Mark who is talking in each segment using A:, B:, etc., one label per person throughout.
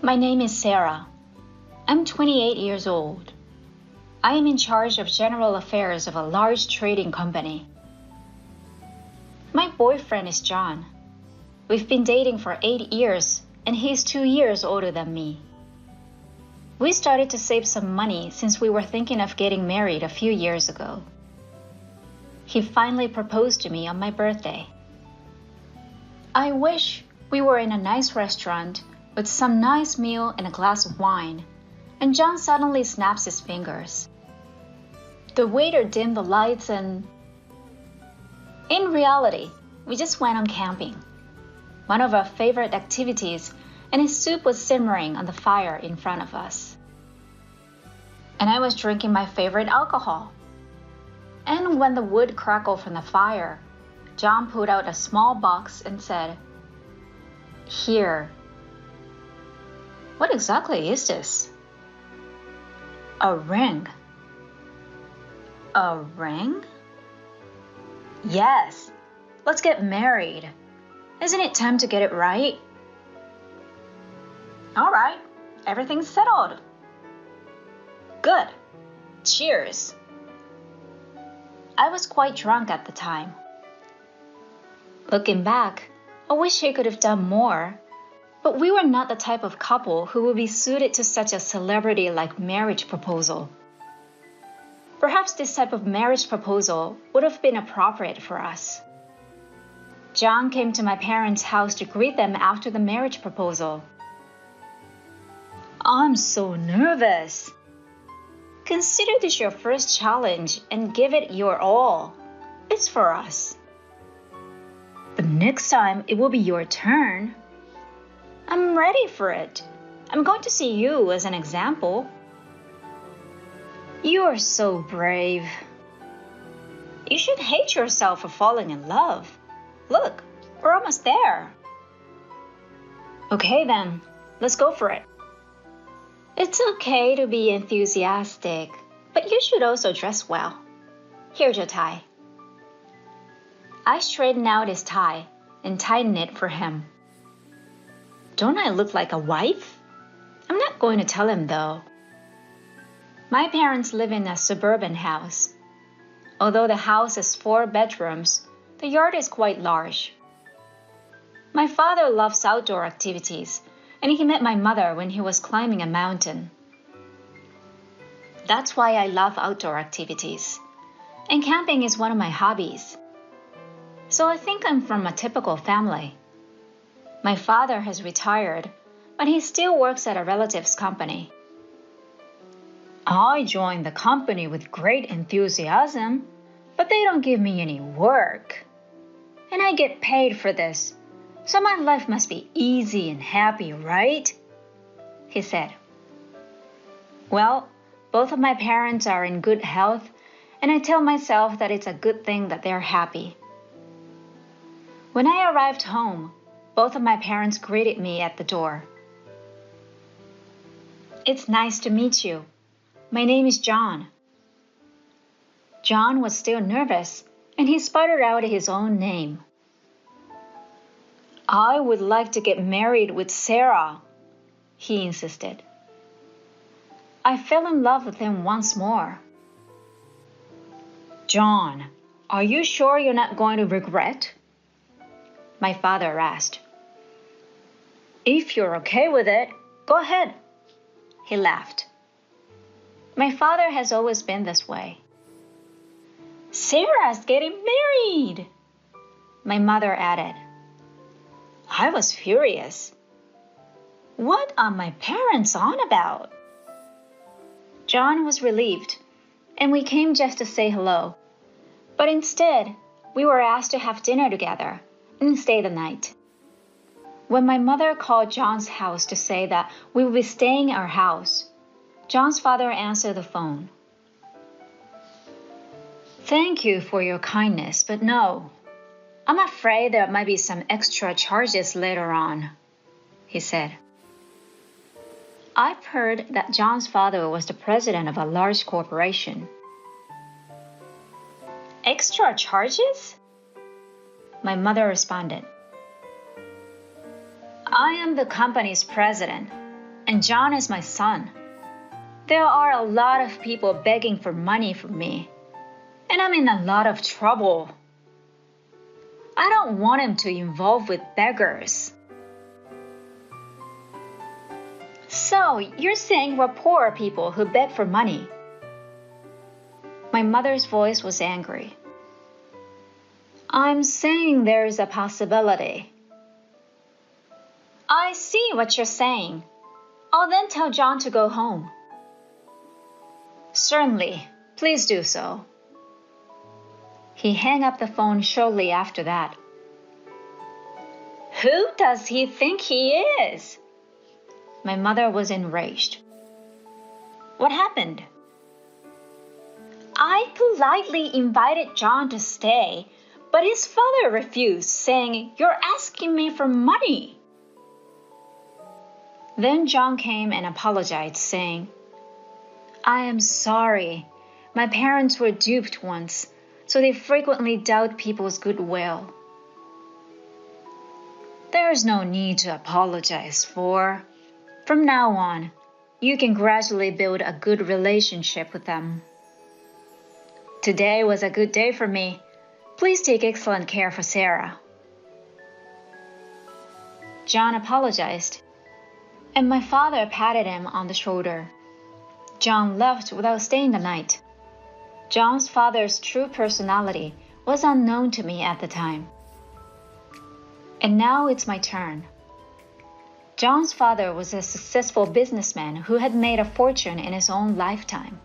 A: My name is Sarah. I'm 28 years old. I am in charge of general affairs of a large trading company. My boyfriend is John. We've been dating for 8 years, and he's 2 years older than me. We started to save some money since we were thinking of getting married a few years ago. He finally proposed to me on my birthday. I wish we were in a nice restaurant with some nice meal and a glass of wine, and John suddenly snaps his fingers. The waiter dimmed the lights and... In reality, we just went on camping, one of our favorite activities, and his soup was simmering on the fire in front of us. And I was drinking my favorite alcohol. And when the wood crackled from the fire, John pulled out a small box and said, "Here." What exactly is this? A ring. A ring? Yes. Let's get married. Isn't it time to get it right? All right. Everything's settled. Good. Cheers. I was quite drunk at the time. Looking back, I wish he could have done more, but we were not the type of couple who would be suited to such a celebrity-like marriage proposal. Perhaps this type of marriage proposal would have been appropriate for us. John came to my parents' house to greet them after the marriage proposal. I'm so nervous. Consider this your first challenge and give it your all. It's for us. But next time it will be your turn. I'm ready for it. I'm going to see you as an example. You are so brave. You should hate yourself for falling in love. Look, we're almost there. Okay then, let's go for it. It's okay to be enthusiastic, but you should also dress well. Here's your tie. I straightened out his tie and tightened it for him. Don't I look like a wife? I'm not going to tell him though. My parents live in a suburban house. Although the house has 4 bedrooms, the yard is quite large. My father loves outdoor activities, and he met my mother when he was climbing a mountain. That's why I love outdoor activities, and camping is one of my hobbies. So I think I'm from a typical family. My father has retired, but he still works at a relative's company. I joined the company with great enthusiasm, but they don't give me any work. And I get paid for this, so my life must be easy and happy, right? He said. Well, both of my parents are in good health, and I tell myself that it's a good thing that they're happy. When I arrived home, both of my parents greeted me at the door. It's nice to meet you. My name is John. John was still nervous, and he sputtered out his own name. I would like to get married with Sarah, he insisted. I fell in love with him once more. John, are you sure you're not going to regret? My father asked. If you're okay with it, go ahead. He laughed. My father has always been this way. Sarah's getting married, my mother added. I was furious. What are my parents on about? John was relieved, and we came just to say hello. But instead, we were asked to have dinner together and stay the night. When my mother called John's house to say that we would be staying at our house, John's father answered the phone. Thank you for your kindness, but no. I'm afraid there might be some extra charges later on, he said. I've heard that John's father was the president of a large corporation. Extra charges? My mother responded. I am the company's president. And John is my son. There are a lot of people begging for money from me, and I'm in a lot of trouble. I don't want him to involve with beggars. So, you're saying we're poor people who beg for money? My mother's voice was angry. I'm saying there's a possibility. I see what you're saying. I'll then tell John to go home. Certainly, please do so. He hung up the phone shortly after that. Who does he think he is? My mother was enraged. What happened? I politely invited John to stay, but his father refused, saying, "You're asking me for money." Then John came and apologized, saying, "I am sorry. My parents were duped once, so they frequently doubt people's goodwill." There's no need to apologize for. From now on, you can gradually build a good relationship with them. Today was a good day for me. Please take excellent care for Sarah. John apologized, and my father patted him on the shoulder. John left without staying the night. John's father's true personality was unknown to me at the time. And now it's my turn. John's father was a successful businessman who had made a fortune in his own lifetime.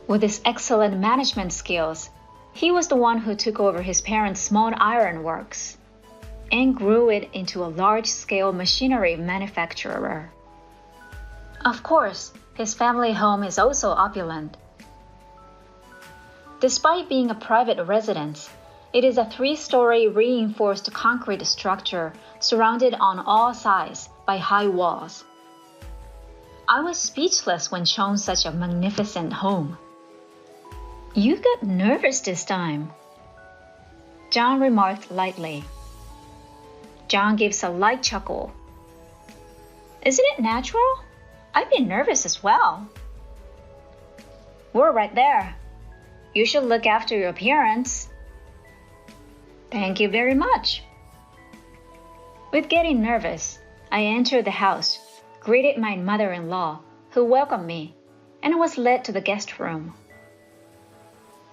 A: With his excellent management skills, he was the one who took over his parents' small iron works and grew it into a large-scale machinery manufacturer. Of course, his family home is also opulent. Despite being a private residence, it is a 3-story reinforced concrete structure surrounded on all sides by high walls. I was speechless when shown such a magnificent home. You got nervous this time, John remarked lightly. John gives a light chuckle. Isn't it natural? I'd be nervous as well. We're right there. You should look after your appearance. Thank you very much. With getting nervous, I entered the house, greeted my mother-in-law, who welcomed me, and was led to the guest room.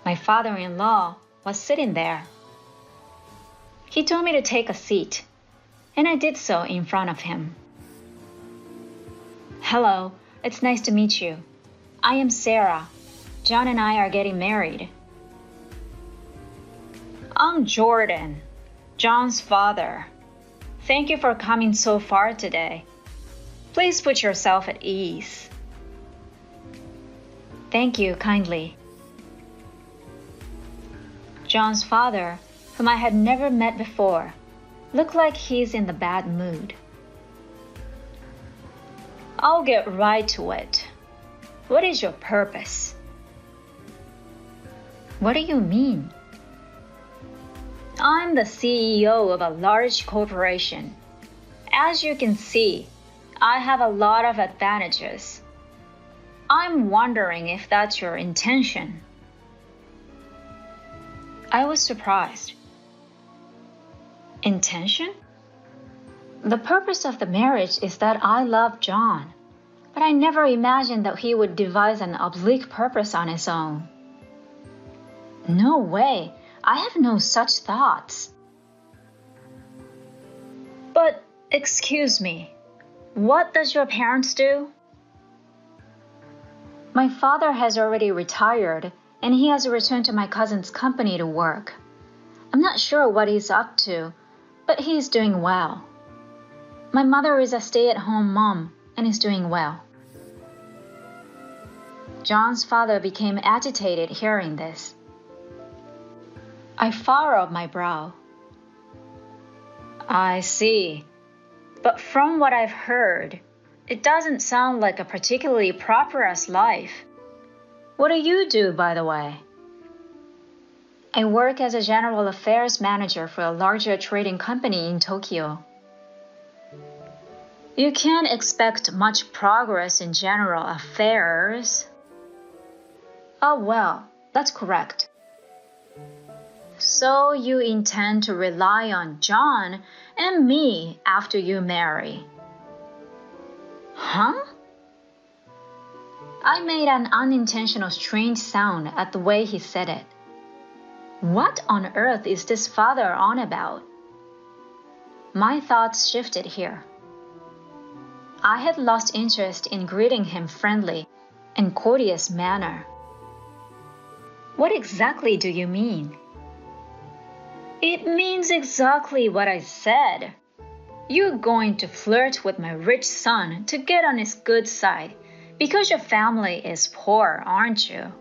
A: My father-in-law was sitting there. He told me to take a seat, and I did so in front of him. Hello, it's nice to meet you. I am Sarah. John and I are getting married. I'm Jordan, John's father. Thank you for coming so far today. Please put yourself at ease. Thank you kindly. John's father, whom I had never met before, looked like he's in the bad mood. I'll get right to it. What is your purpose? What do you mean? I'm the CEO of a large corporation. As you can see, I have a lot of advantages. I'm wondering if that's your intention. I was surprised. Intention? The purpose of the marriage is that I love John, but I never imagined that he would devise an oblique purpose on his own. No way. I have no such thoughts. But, excuse me, what does your parents do? My father has already retired, and he has returned to my cousin's company to work. I'm not sure what he's up to, but he's doing well. My mother is a stay-at-home mom and is doing well. John's father became agitated hearing this. I furrowed my brow. I see. But from what I've heard, it doesn't sound like a particularly prosperous life. What do you do, by the way? I work as a general affairs manager for a larger trading company in Tokyo. You can't expect much progress in general affairs. Oh, well, that's correct. So you intend to rely on John and me after you marry? Huh? I made an unintentional strange sound at the way he said it. What on earth is this father on about? My thoughts shifted here. I had lost interest in greeting him friendly and courteous manner. What exactly do you mean? It means exactly what I said. You're going to flirt with my rich son to get on his good side because your family is poor, aren't you?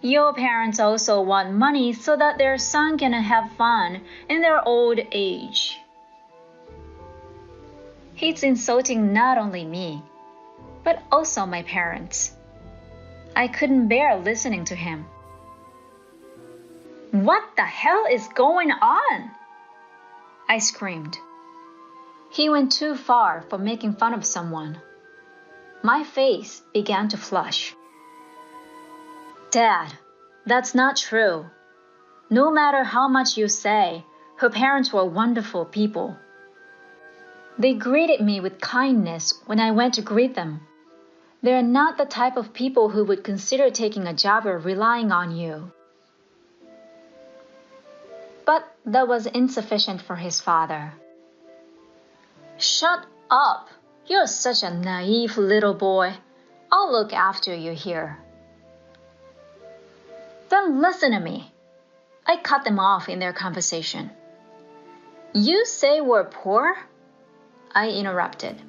A: Your parents also want money so that their son can have fun in their old age. He's insulting not only me, but also my parents. I couldn't bear listening to him. What the hell is going on? I screamed. He went too far for making fun of someone. My face began to flush. Dad, that's not true. No matter how much you say, her parents were wonderful people. They greeted me with kindness when I went to greet them. They're not the type of people who would consider taking a job or relying on you. But that was insufficient for his father. Shut up! You're such a naive little boy. I'll look after you here. Then listen to me. I cut them off in their conversation. You say we're poor? I interrupted.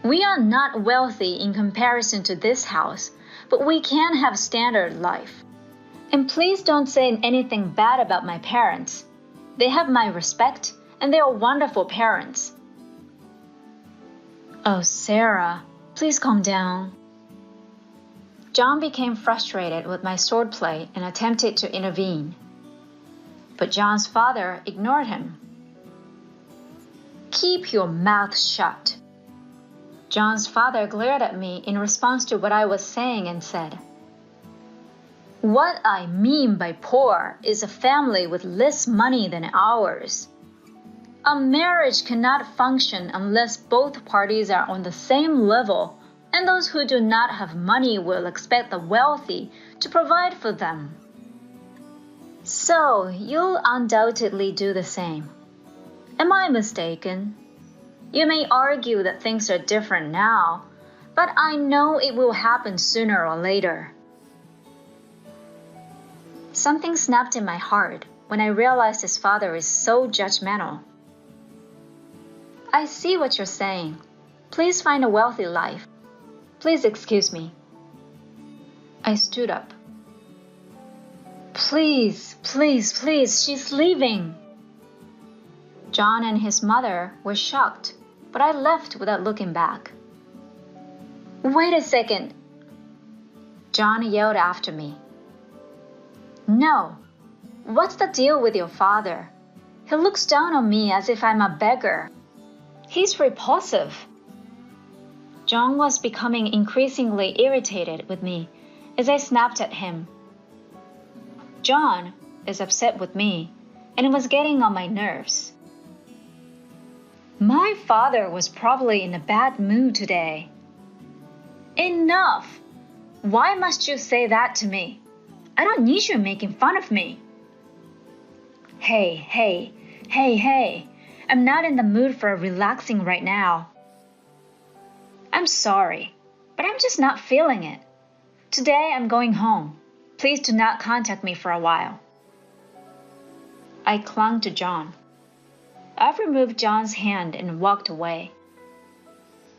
A: We are not wealthy in comparison to this house, but we can have standard life. And please don't say anything bad about my parents. They have my respect, and they are wonderful parents. Oh, Sarah, please calm down. John became frustrated with my swordplay and attempted to intervene. But John's father ignored him. Keep your mouth shut. John's father glared at me in response to what I was saying and said, What I mean by poor is a family with less money than ours. A marriage cannot function unless both parties are on the same level, and those who do not have money will expect the wealthy to provide for them. So you'll undoubtedly do the same. Am I mistaken? You may argue that things are different now, but I know it will happen sooner or later. Something snapped in my heart when I realized his father is so judgmental. I see what you're saying. Please find a wealthy life. Please excuse me. I stood up. Please, please, please, she's leaving. John and his mother were shocked, but I left without looking back. Wait a second. John yelled after me. No. What's the deal with your father? He looks down on me as if I'm a beggar. He's repulsive. John was becoming increasingly irritated with me as I snapped at him. John is upset with me, and it was getting on my nerves. My father was probably in a bad mood today. Enough! Why must you say that to me? I don't need you making fun of me. Hey. I'm not in the mood for relaxing right now. I'm sorry, but I'm just not feeling it. Today I'm going home. Please do not contact me for a while. I clung to John. I removed John's hand and walked away.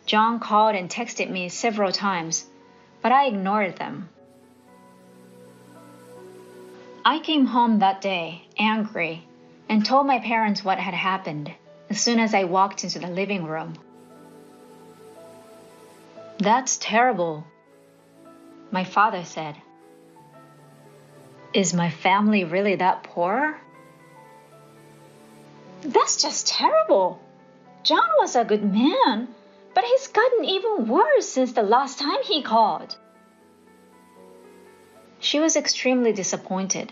A: John called and texted me several times, but I ignored them. I came home that day, angry, and told my parents what had happened as soon as I walked into the living room. That's terrible, my father said. Is my family really that poor? That's just terrible. John was a good man, but he's gotten even worse since the last time he called. She was extremely disappointed.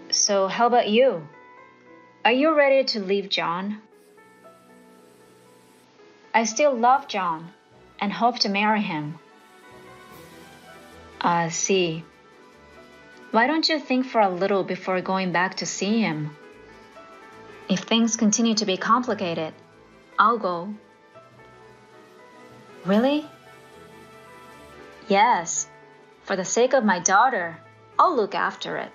A: So how about you? Are you ready to leave John? I still love John and hope to marry him. I see. Why don't you think for a little before going back to see him? If things continue to be complicated, I'll go. Really? Yes. For the sake of my daughter, I'll look after it.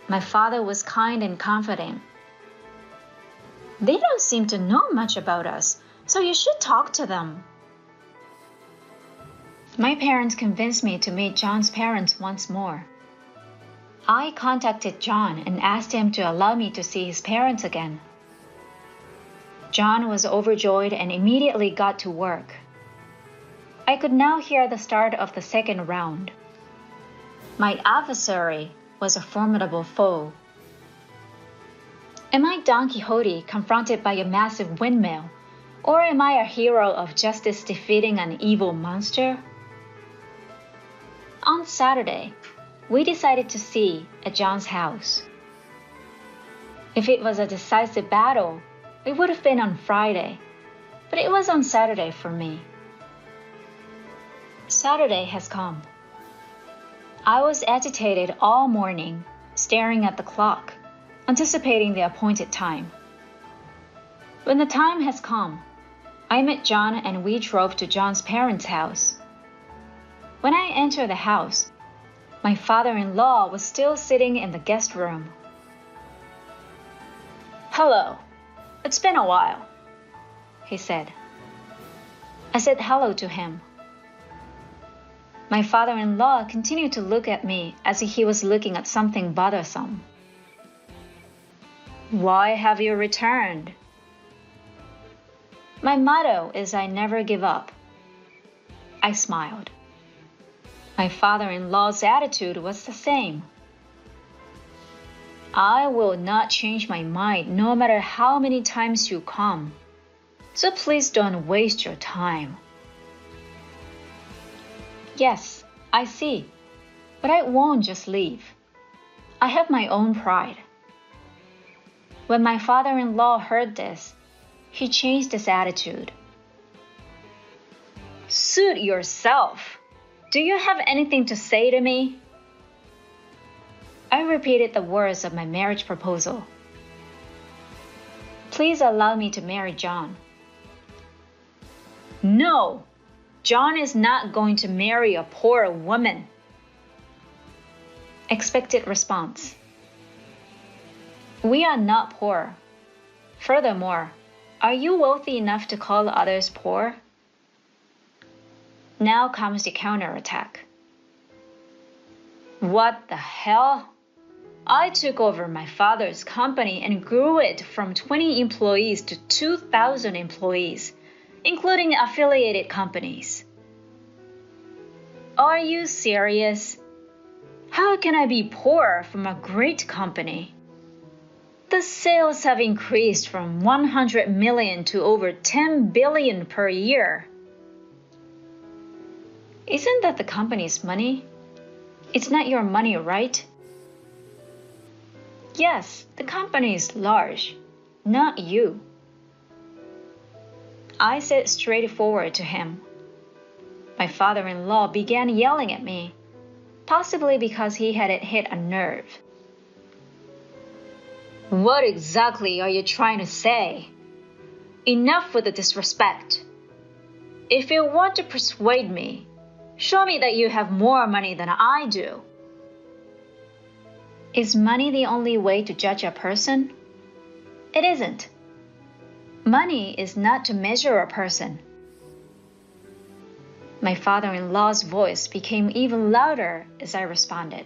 A: My father was kind and confident. They don't seem to know much about us, so you should talk to them. My parents convinced me to meet John's parents once more. I contacted John and asked him to allow me to see his parents again. John was overjoyed and immediately got to work. I could now hear the start of the second round. My adversary was a formidable foe. Am I Don Quixote confronted by a massive windmill, or am I a hero of justice defeating an evil monster? On Saturday, we decided to see at John's house. If it was a decisive battle, it would have been on Friday, but it was on Saturday for me. Saturday has come. I was agitated all morning, staring at the clock, anticipating the appointed time. When the time has come, I met John and we drove to John's parents' house. When I entered the house, my father-in-law was still sitting in the guest room. "Hello, it's been a while," he said. I said hello to him. My father-in-law continued to look at me as if he was looking at something bothersome. "Why have you returned?" "My motto is I never give up." I smiled. My father-in-law's attitude was the same. "I will not change my mind no matter how many times you come, so please don't waste your time." Yes, I see, but I won't just leave. I have my own pride. When my father-in-law heard this, he changed his attitude. "Suit yourself. Do you have anything to say to me?" I repeated the words of my marriage proposal. "Please allow me to marry John." "No, John is not going to marry a poor woman." Expected response. "We are not poor. Furthermore, are you wealthy enough to call others poor?" Now comes the counterattack. "What the hell? I took over my father's company and grew it from 20 employees to 2,000 employees, including affiliated companies." Are you serious? How can I be poor from a great company? The sales have increased from 100 million to over 10 billion per year. Isn't that the company's money? It's not your money, right? Yes, the company is large, not you. I said straightforward to him. My father-in-law began yelling at me, possibly because he had hit a nerve. "What exactly are you trying to say? Enough with the disrespect. If you want to persuade me, show me that you have more money than I do." Is money the only way to judge a person? It isn't. Money is not to measure a person. My father-in-law's voice became even louder as I responded.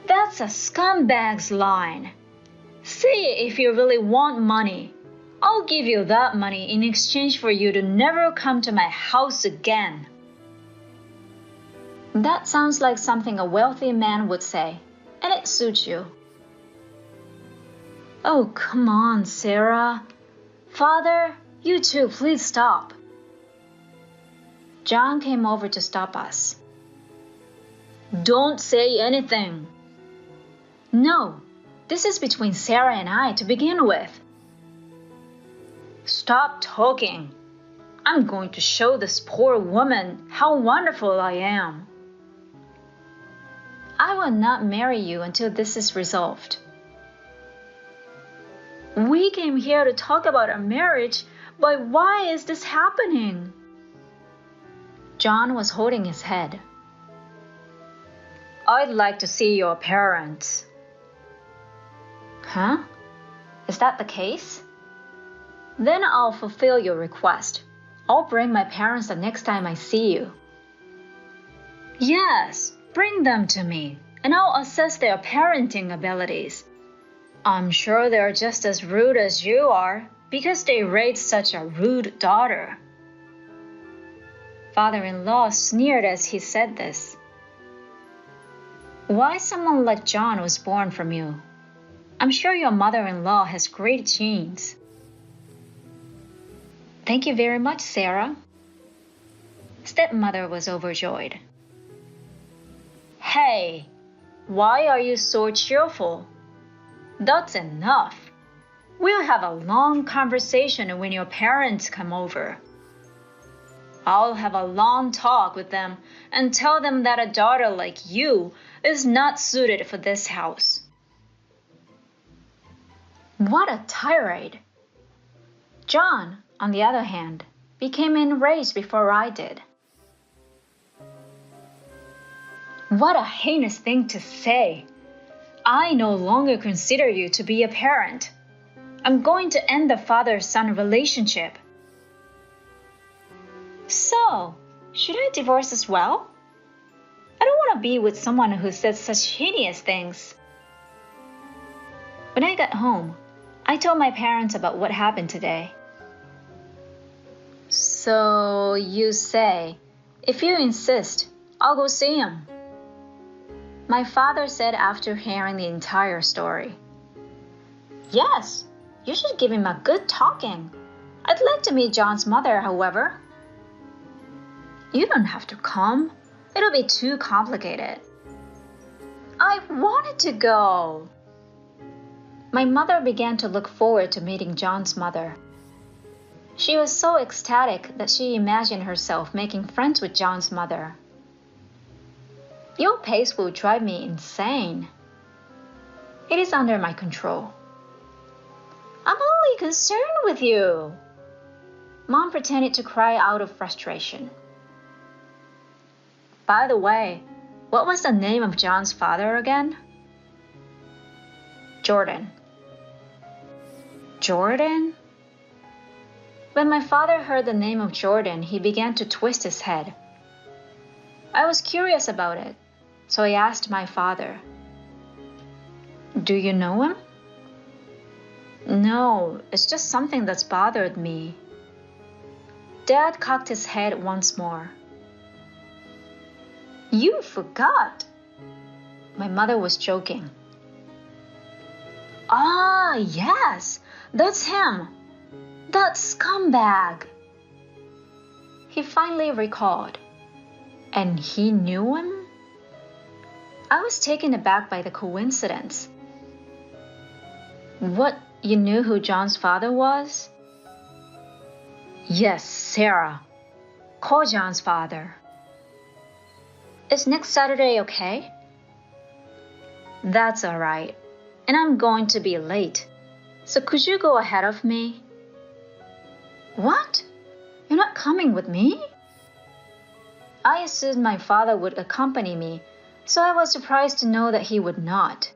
A: "That's a scumbag's line. See if you really want money. I'll give you that money in exchange for you to never come to my house again." That sounds like something a wealthy man would say, and it suits you. Oh, come on, Sarah. Father, you too, please stop. John came over to stop us. Don't say anything. No, this is between Sarah and I to begin with. Stop talking. I'm going to show this poor woman how wonderful I am. I will not marry you until this is resolved. We came here to talk about our marriage, but why is this happening? John was holding his head. I'd like to see your parents. Huh? Is that the case? Then I'll fulfill your request. I'll bring my parents the next time I see you. Yes, bring them to me, and I'll assess their parenting abilities. I'm sure they're just as rude as you are, because they raised such a rude daughter. Father-in-law sneered as he said this. Why someone like John was born from you? I'm sure your mother-in-law has great genes. Thank you very much, Sarah. Stepmother was overjoyed. Hey, why are you so cheerful? That's enough. We'll have a long conversation when your parents come over. I'll have a long talk with them and tell them that a daughter like you is not suited for this house. What a tirade! John, on the other hand, became enraged before I did. What a heinous thing to say! I no longer consider you to be a parent. I'm going to end the father-son relationship. So, should I divorce as well? I don't want to be with someone who says such heinous things. When I got home, I told my parents about what happened today. So you say, if you insist, I'll go see him. My father said after hearing the entire story. Yes, you should give him a good talking. I'd like to meet John's mother, however. You don't have to come. It'll be too complicated. I wanted to go. My mother began to look forward to meeting John's mother. She was so ecstatic that she imagined herself making friends with John's mother. Your pace will drive me insane. It is under my control. I'm only concerned with you. Mom pretended to cry out of frustration. By the way, what was the name of John's father again? Jordan. Jordan? When my father heard the name of Jordan, he began to twist his head. I was curious about it, so I asked my father, Do you know him? No, it's just something that's bothered me. Dad cocked his head once more. You forgot. My mother was joking. Ah, yes, that's him. That scumbag. He finally recalled. And he knew him? I was taken aback by the coincidence. What, you knew who John's father was? Yes, Sarah. Call John's father. Is next Saturday okay? That's all right. And I'm going to be late. So could you go ahead of me? What? You're not coming with me? I assumed my father would accompany me, so I was surprised to know that he would not.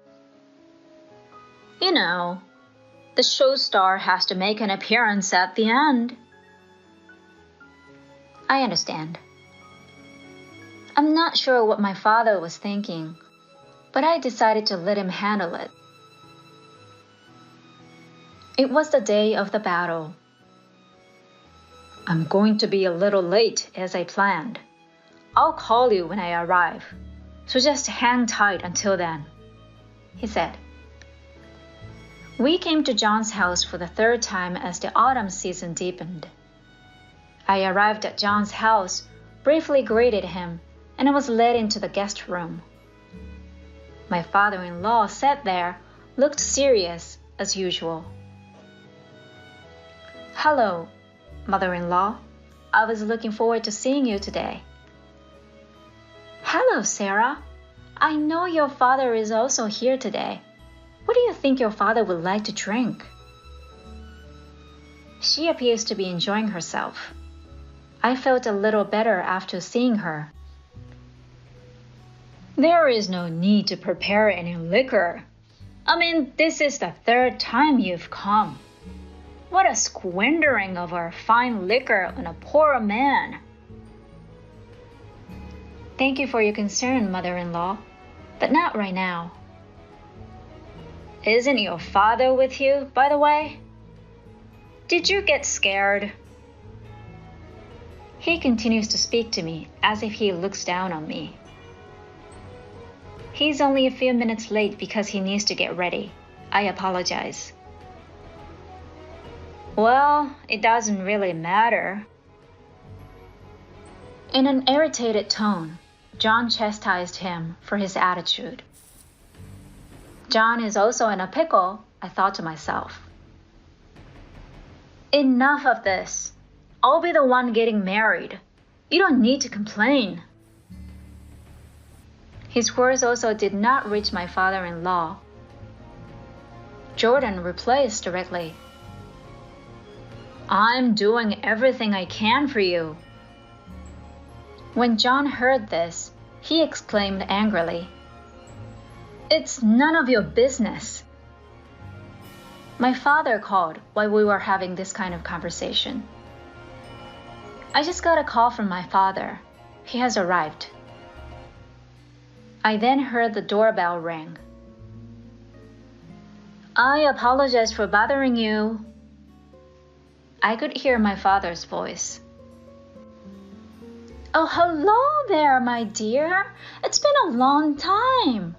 A: You know, the show star has to make an appearance at the end. I understand. I'm not sure what my father was thinking, but I decided to let him handle it. It was the day of the battle. I'm going to be a little late as I planned. I'll call you when I arrive, so just hang tight until then, he said. We came to John's house for the third time as the autumn season deepened. I arrived at John's house, briefly greeted him, and was led into the guest room. My father-in-law sat there, looked serious as usual. "Hello, mother-in-law. I was looking forward to seeing you today." "Hello, Sarah. I know your father is also here today. What do you think your father would like to drink?" She appears to be enjoying herself. I felt a little better after seeing her. "There is no need to prepare any liquor. I mean, this is the third time you've come. What a squandering of our fine liquor on a poor man." "Thank you for your concern, mother-in-law, but not right now." "Isn't your father with you, by the way? Did you get scared?" He continues to speak to me as if he looks down on me. He's only a few minutes late because he needs to get ready. I apologize. "Well, it doesn't really matter." In an irritated tone, John chastised him for his attitude. John is also in a pickle, I thought to myself. "Enough of this. I'll be the one getting married. You don't need to complain." His words also did not reach my father-in-law. Jordan replies directly. "I'm doing everything I can for you." When John heard this, he exclaimed angrily, "It's none of your business." My father called while we were having this kind of conversation. I just got a call from my father. He has arrived. I then heard the doorbell ring. "I apologize for bothering you." I could hear my father's voice. "Oh, hello there, my dear. It's been a long time."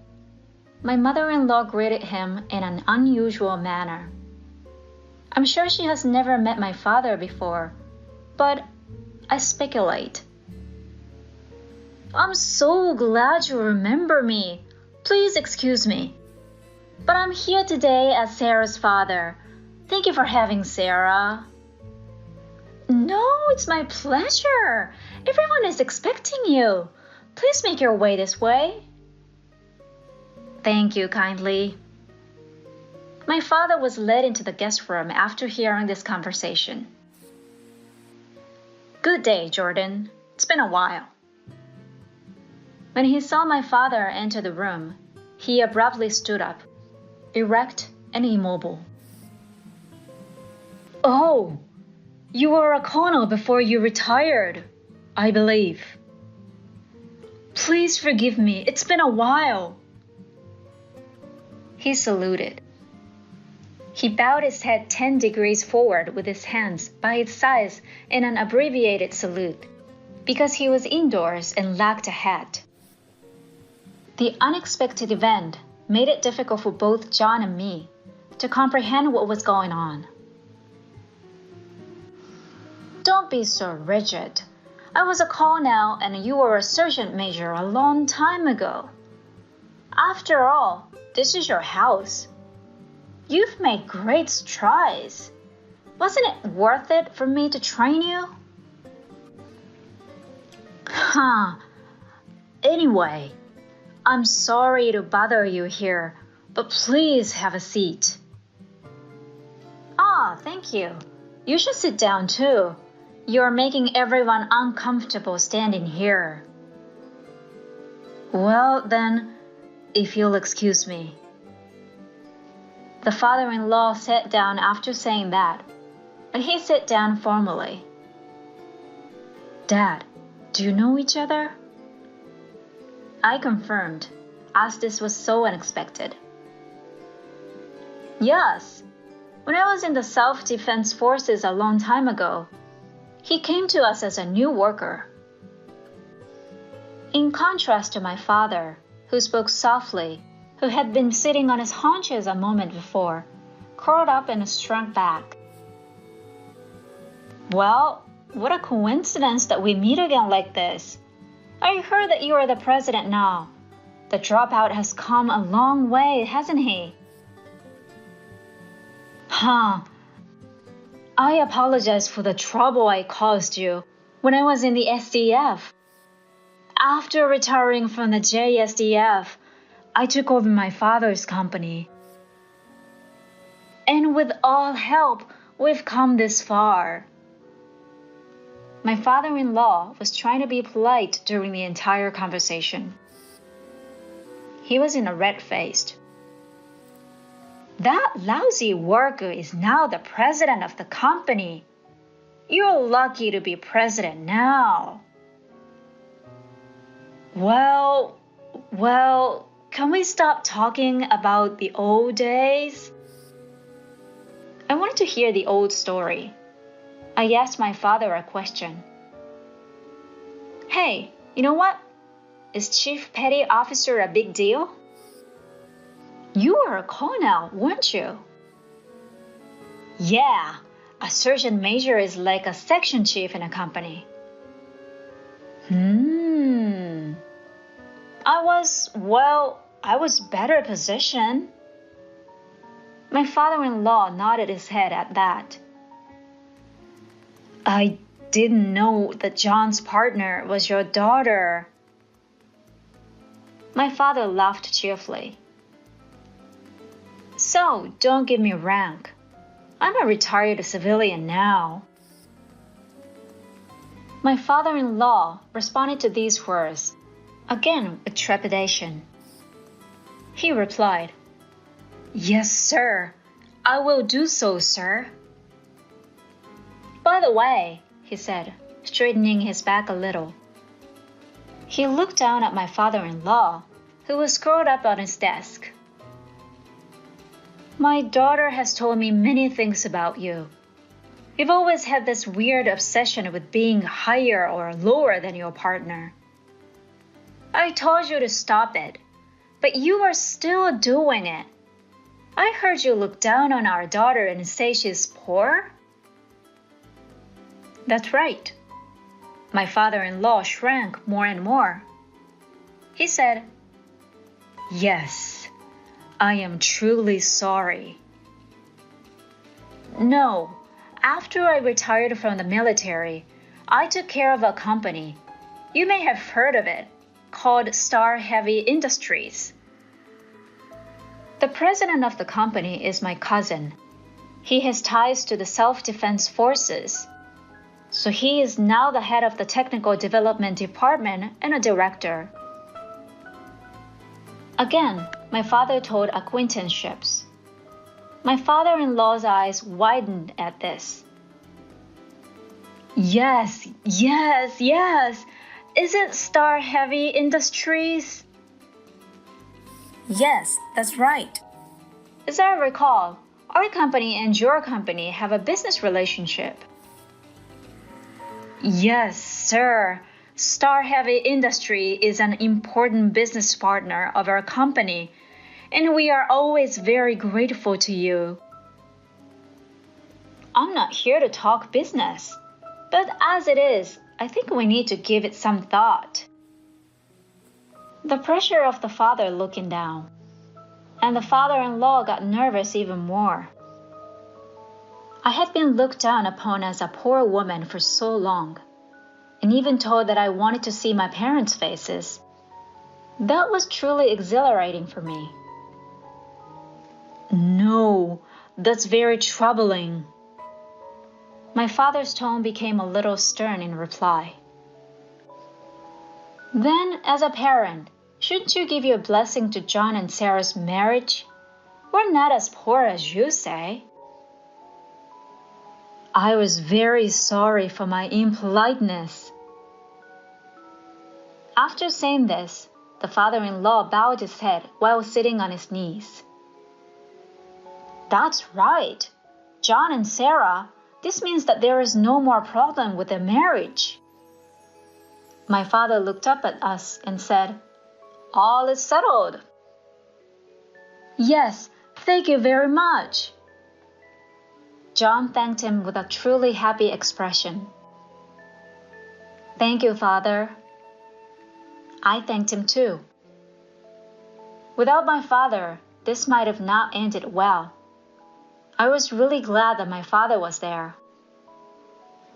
A: My mother-in-law greeted him in an unusual manner. I'm sure she has never met my father before, but I speculate. "I'm so glad you remember me. Please excuse me. But I'm here today as Sarah's father. Thank you for having Sarah." "No, it's my pleasure. Everyone is expecting you. Please make your way this way." "Thank you kindly." My father was led into the guest room after hearing this conversation. "Good day, Jordan. It's been a while." When he saw my father enter the room, he abruptly stood up, erect and immobile. "Oh, you were a colonel before you retired, I believe." "Please forgive me. It's been a while." He saluted. He bowed his head 10 degrees forward with his hands by its sides in an abbreviated salute, because he was indoors and lacked a hat. The unexpected event made it difficult for both John and me to comprehend what was going on. "Don't be so rigid. I was a colonel and you were a sergeant major a long time ago. After all, this is your house. You've made great strides. Wasn't it worth it for me to train you?" Anyway, I'm sorry to bother you here, but please have a seat." "Ah, thank you. You should sit down too. You're making everyone uncomfortable standing here." "Well, then, if you'll excuse me." The father-in-law sat down after saying that, but he sat down formally. "Dad, do you know each other?" I confirmed, as this was so unexpected. "Yes. When I was in the self-defense forces a long time ago, he came to us as a new worker." In contrast to my father, who spoke softly, who had been sitting on his haunches a moment before, curled up and shrunk back. Well, what a coincidence that we meet again like this. I heard that you are the president now. The dropout has come a long way, hasn't he? Huh. I apologize for the trouble I caused you when I was in the SDF. After retiring from the JSDF, I took over my father's company. And with all help, we've come this far. My father-in-law was trying to be polite during the entire conversation. He was in a red-faced. That lousy worker is now the president of the company. You're lucky to be president now. Well, can we stop talking about the old days? I wanted to hear the old story. I asked my father a question. Hey, you know what? Is Chief Petty Officer a big deal? You were a colonel, weren't you? Yeah, a sergeant major is like a section chief in a company. I was better positioned. My father-in-law nodded his head at that. I didn't know that John's partner was your daughter. My father laughed cheerfully. So, don't give me rank. I'm a retired civilian now. My father-in-law responded to these words, again with trepidation. He replied, Yes, sir. I will do so, sir. By the way, he said, straightening his back a little. He looked down at my father-in-law, who was curled up on his desk. My daughter has told me many things about you. You've always had this weird obsession with being higher or lower than your partner. I told you to stop it, but you are still doing it. I heard you look down on our daughter and say she's poor. That's right. My father-in-law shrank more and more. He said, Yes, I am truly sorry. No, after I retired from the military, I took care of a company. You may have heard of it, called Star Heavy Industries. The president of the company is my cousin. He has ties to the self-defense forces. So he is now the head of the technical development department and a director. Again, my father told acquaintanceships. My father-in-law's eyes widened at this. Yes. Is it Star Heavy Industries? Yes, that's right. As I recall, our company and your company have a business relationship. Yes, sir. Star Heavy Industry is an important business partner of our company, and we are always very grateful to you. I'm not here to talk business, but as it is, I think we need to give it some thought. The pressure of the father looking down, and the father-in-law got nervous even more. I had been looked down upon as a poor woman for so long, and even told that I wanted to see my parents' faces. That was truly exhilarating for me. No, that's very troubling. My father's tone became a little stern in reply. Then, as a parent, shouldn't you give your blessing to John and Sarah's marriage? We're not as poor as you say. I was very sorry for my impoliteness. After saying this, the father-in-law bowed his head while sitting on his knees. That's right. John and Sarah, this means that there is no more problem with their marriage. My father looked up at us and said, All is settled. Yes, thank you very much. John thanked him with a truly happy expression. "Thank you, Father." I thanked him too. Without my father, this might have not ended well. I was really glad that my father was there.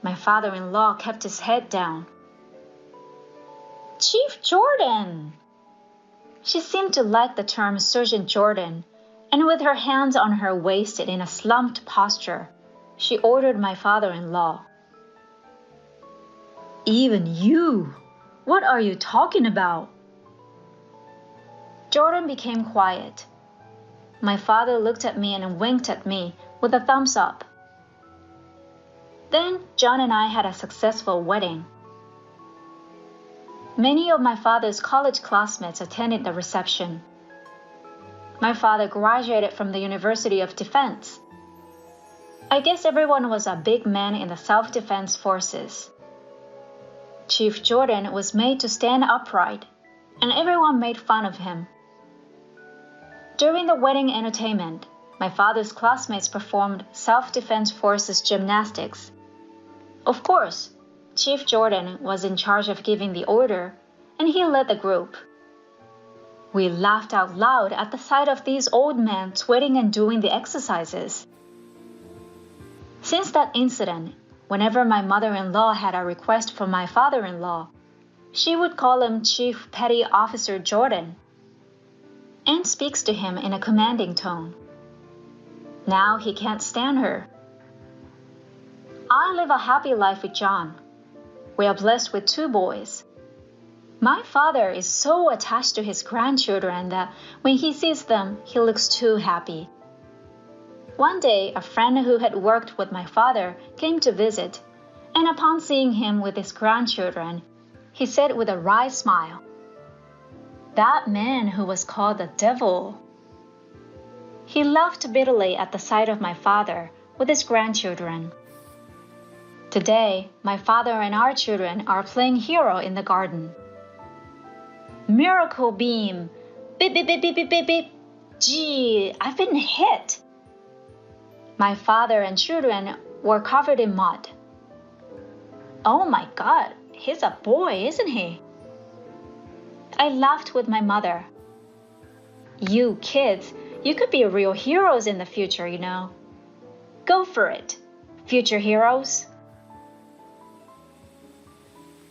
A: My father-in-law kept his head down. "Chief Jordan!" She seemed to like the term Sergeant Jordan, and with her hands on her waist in a slumped posture, she ordered my father-in-law. "Even you! What are you talking about?" Jordan became quiet. My father looked at me and winked at me with a thumbs up. Then John and I had a successful wedding. Many of my father's college classmates attended the reception. My father graduated from the University of Defense. I guess everyone was a big man in the self-defense forces. Chief Jordan was made to stand upright, and everyone made fun of him. During the wedding entertainment, my father's classmates performed self-defense forces gymnastics. Of course, Chief Jordan was in charge of giving the order, and he led the group. We laughed out loud at the sight of these old men sweating and doing the exercises. Since that incident, whenever my mother-in-law had a request from my father-in-law, she would call him Chief Petty Officer Jordan, and speaks to him in a commanding tone. Now he can't stand her. I live a happy life with John. We are blessed with 2 boys. My father is so attached to his grandchildren that when he sees them, he looks too happy. One day, a friend who had worked with my father came to visit, and upon seeing him with his grandchildren, he said with a wry smile, "That man who was called the devil." He laughed bitterly at the sight of my father with his grandchildren. Today, my father and our children are playing hero in the garden. Miracle beam! Beep, beep, beep, beep, beep, beep, beep. Gee, I've been hit. My father and children were covered in mud. Oh my God, he's a boy, isn't he? I laughed with my mother. You kids, you could be real heroes in the future, you know. Go for it, future heroes.